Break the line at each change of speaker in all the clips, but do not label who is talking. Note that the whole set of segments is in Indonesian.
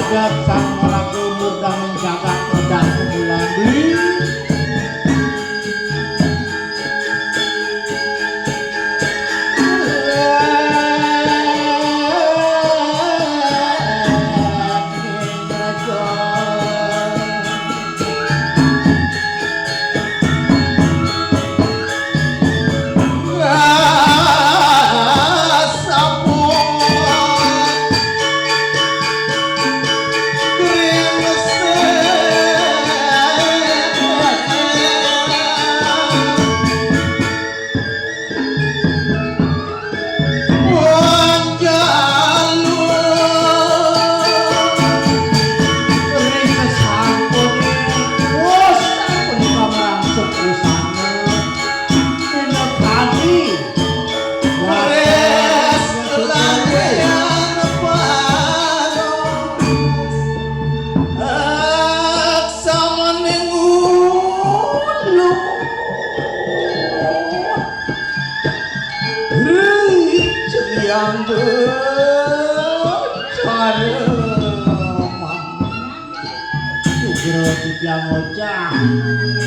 jagat sang raga mudah menjagat dan bulan beli.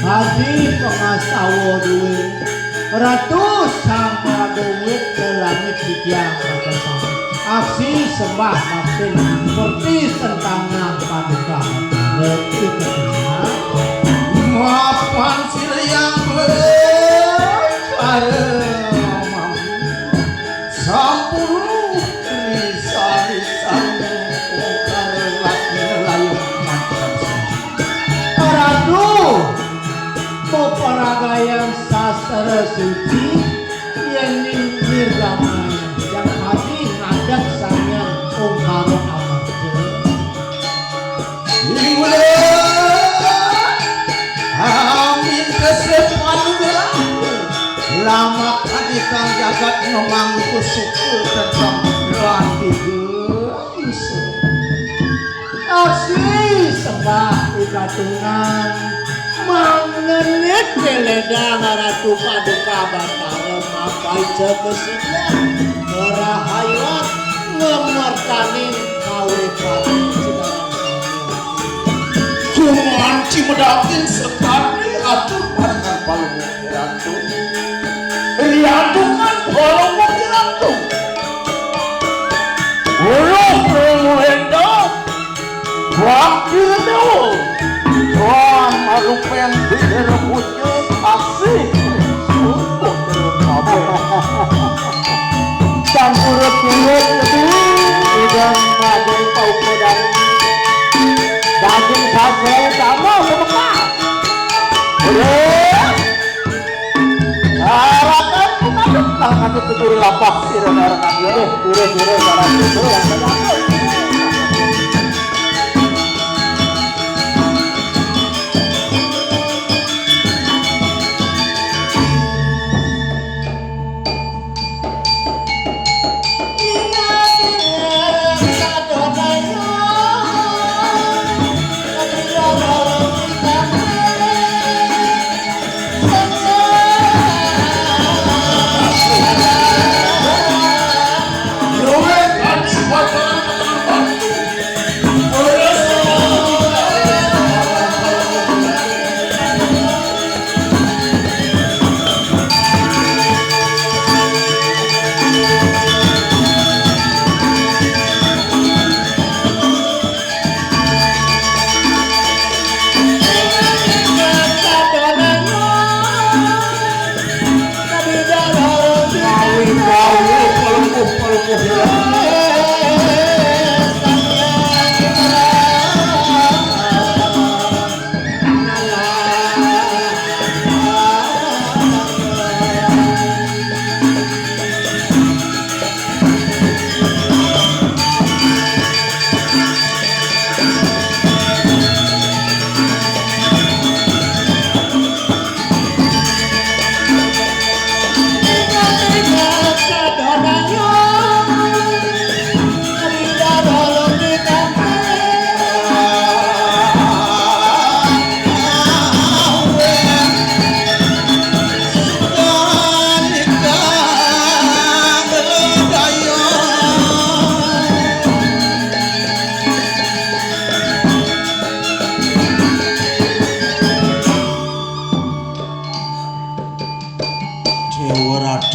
Hadi pengasawa duwe ratu sang duwit ke langit dikiang makasang aksi sembah makin seperti sentangan paduka reti ketina maafkan silayang berkaremam sampuru risa-risan yang sastra suci yang nirgamaya yang hati ngadat saya ongkaro amarga amin kesepanulah lama kadikang jagat memangku syukur tentang berarti geisa aksi sembah ikatungan mangenit keledang ratu paduka batara mapai cekesinya merahayat ngemertani kauripan sekarang kumanci medakin sekali atur pangan palung ratu ratu kan palung ratu ulung hendak wakil dawul Tuhan marupen direbutnya asih untuk terkabul dan urut-urut lebih dan daging pau pedang daging sate sama semekah boleh harapan kita tetap nanti tutur lapak sirena-rena dire-dire para tutur yang banyak
What?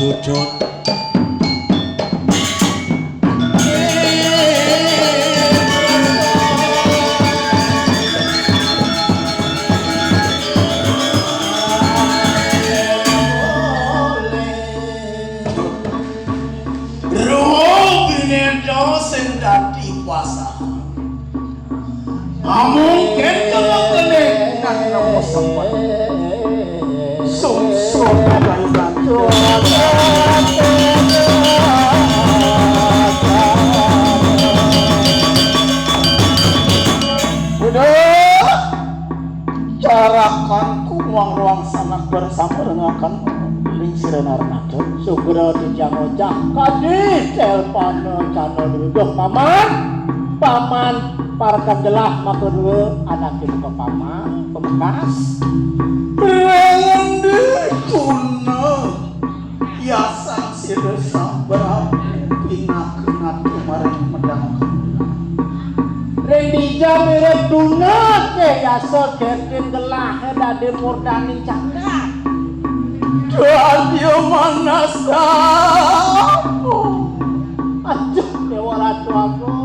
sujud
mungkin kalau kalian nak sempat sungsung kaitan udah carakan ruang sana bersama dengan kan lingsiran arnato segera dijangojak kadi telpon channel dulu paman parakan jelah maka dua anak itu ke paman pembekas berangan dituna biasa sida sambar pinah-pinah kemarin medang Rendija mirip tuna ke biasa ketin gelah dade murdaning cangkat dia mana sapu aduh dewa ratu aku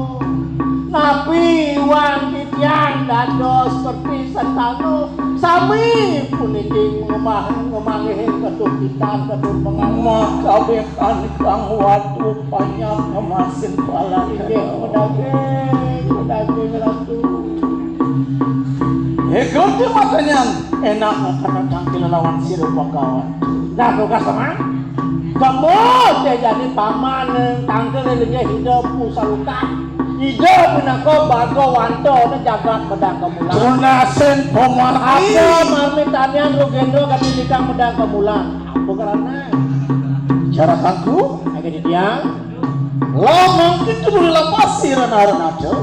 Nabi wang kitiang dados seperti sentano sami puniki ngomah-ngomangihin ketuk kita ketuk pengamah kabehan kang watu panjang ngemasin pala inggih medage ratu Hegote makanya enak karena tangkil lawan siro pagawan nah tugas teman kamu jadi paman tangkil lelenya hidup musaluka Ida pinako bago wanto na jagat medang kemulan. Tunasen pemahami. Apa marmitanian rugendo kami nikah medang kemulan. Apa karena? Cara kangku? Agak didiang. Lomang itu dilepas siran-aran aja.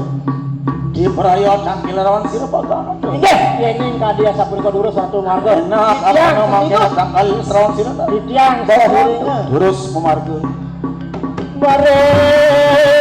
Di perayaan tangkil rawan sira bagan. Indah, ini kadia sapun kau durus satu marga. Nah, apa namanya tangkal rawan sira? Didiang saya durus memarga. Bare